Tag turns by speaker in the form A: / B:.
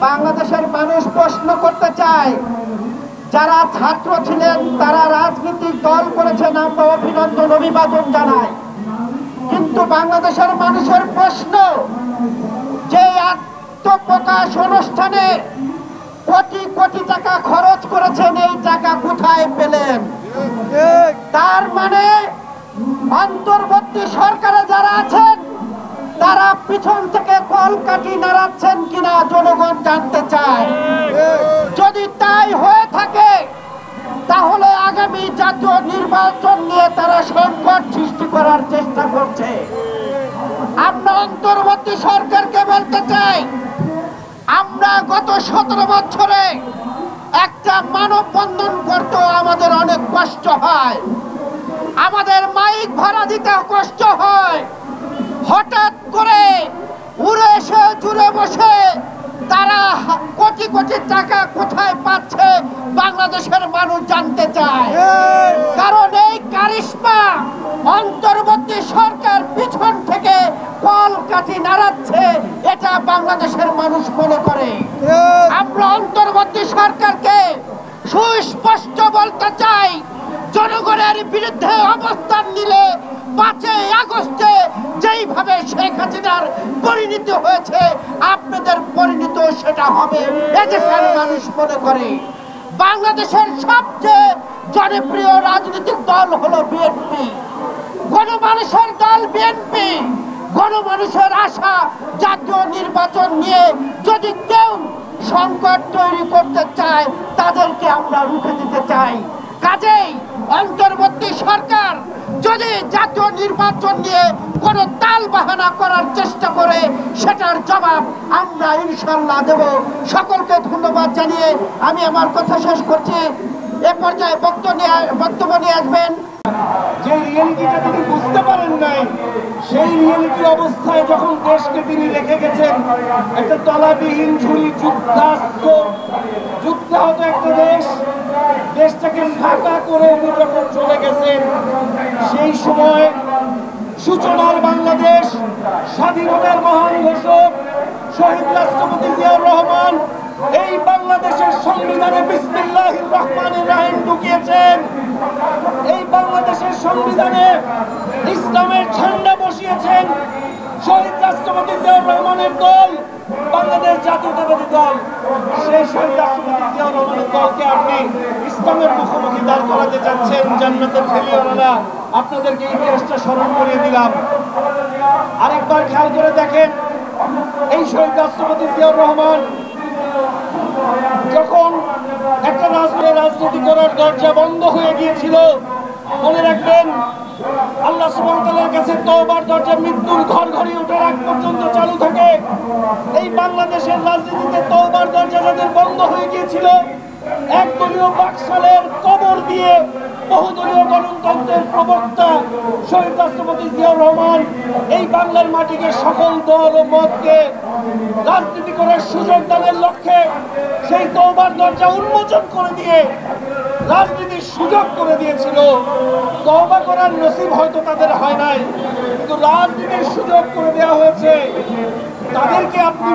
A: বাংলাদেশের মানুষ প্রশ্ন করতে চায়, যারা ছাত্র ছিলেন তারা রাজনৈতিক দল করেছেন, আমরা অভিনন্দন অভিবাদন জানাই। কিন্তু বাংলাদেশের মানুষের প্রশ্ন, যে আত্মপ্রকাশ অনুষ্ঠানে কোটি কোটি টাকা খরচ করেছেন, এই টাকা কোথায় পেলেন? তার মানে অন্তর্বর্তী সরকারে যারা আছেন তারা পিছন থেকে কলকাঠি নাড়াচ্ছেন কিনা জনগণ জানতে চায়। যদি তাই হয়ে থাকে তাহলে আগামী জাতীয় নির্বাচন নিয়ে তারা সংকট সৃষ্টি করার চেষ্টা করছে। আমরা অন্তর্বর্তী সরকারকে বলতে চাই, আমরা গত 17 বছরে একটা মানববন্ধন করতে আমাদের অনেক কষ্ট হয়, আমাদের মাইক ভাড়া দিতে কষ্ট হয়। হঠাৎ করে উড়ে এসে জুড়ে বসে তারা কোটি কোটি টাকা কোথায় পাচ্ছে বাংলাদেশের মানুষ জানতে চায়। কারণ এই কারিশমা অন্তর্বর্তী সরকার পিছন থেকে কলকাঠি নাড়াচ্ছে, এটা বাংলাদেশের মানুষ মনে করে। আমরা অন্তর্বর্তী সরকারকে সুস্পষ্ট বলতে চাই, জনগণের বিরুদ্ধে অবস্থান নিলে 5 আগস্টে যেইভাবে শেখ হাসিনার পরিণতি হয়েছে আপনাদের পরিণত সেটা হবে, এদেশের মানুষ মনে করে। বাংলাদেশের সবচেয়ে জনপ্রিয় রাজনৈতিক দল হলো বিএনপি, গণমানুষের দল বিএনপি। গণমানুষের আশা জাতীয় নির্বাচন নিয়ে যদি কেউ সংকট তৈরি করতে চায় তাদেরকে আমরা রুখে দিতে চাই। কাজেই অন্তর্বর্তী সরকার যদি জাতীয় নির্বাচন নিয়ে কোনো তাল বাহানা করার চেষ্টা করে সেটার জবাব আমরা ইনশাল্লাহ দেব। সকলকে ধন্যবাদ জানিয়ে আমি আমার কথা শেষ করছি। এ পর্যায়ে বক্তব্য নিয়ে আসবেন।
B: যে রিয়েলিটিটা তিনি বুঝতে পারেন নাই, সেই রিয়েলিটি অবস্থায় যখন দেশকে তিনি রেখে গেছেন একটা তলাবিহীন ঝুড়ি যুদ্ধাহত একটা দেশটাকে ফাঁকা করে উনি যখন চলে গেছেন, সেই সময় সূচনার বাংলাদেশ, স্বাধীনতার মহান ঘোষক শহীদ রাষ্ট্রপতি জিয়াউর রহমান এই বাংলাদেশের সংবিধানে বিসমিল্লাহির রহমানির রহিম ঢুকিয়েছেন। এই বাংলাদেশের সংবিধানে ইসলামের ঝান্ডা বসিয়েছেন শহীদ রাষ্ট্রপতি জিয়াউর রহমানের দল, বাংলাদেশ জাতীয়তাবাদী দল। সেই শহীদ রাষ্ট্রপতি জিয়াউর রহমানের দলকে আপনি ইসলামের মুখোমুখি দাঁড় করাতে চাচ্ছেন, জান্নাতের খেলিওয়ালা। আপনাদেরকে ইতিহাসটা স্মরণ করিয়ে দিলাম। আরেকবার খেয়াল করে দেখেন, এই শহীদ রাষ্ট্রপতি জিয়াউর রহমান যখন একটা রাজনীতি করার দরজা বন্ধ হয়ে গিয়েছিল, মনে রাখবেন আল্লাহ সুবহানাহু ওয়া তাআলার কাছে তওবার দরজা মৃত্যুর ঘর ঘরে ওঠার আগ পর্যন্ত চালু থাকে। এই বাংলাদেশের রাজনীতিতে তওবার দরজা যাদের বন্ধ হয়ে গিয়েছিল, একদলীয় বাকশালের কবর দিয়ে বহুদলীয় গণতন্ত্রের প্রবক্তা শহীদ রাষ্ট্রপতি জিয়াউর রহমান এই বাংলার মাটিকে সকল দল ও মতকে রাজনীতি করার সুযোগ দানের লক্ষ্যে সেই তওবার দরজা উন্মোচন করে দিয়ে রাজনীতির সুযোগ করে দিয়েছিল। তওবা করার নসিব হয়তো তাদের হয় নাই, কিন্তু রাজনীতির সুযোগ করে দেওয়া হয়েছে। তাদেরকে আপনি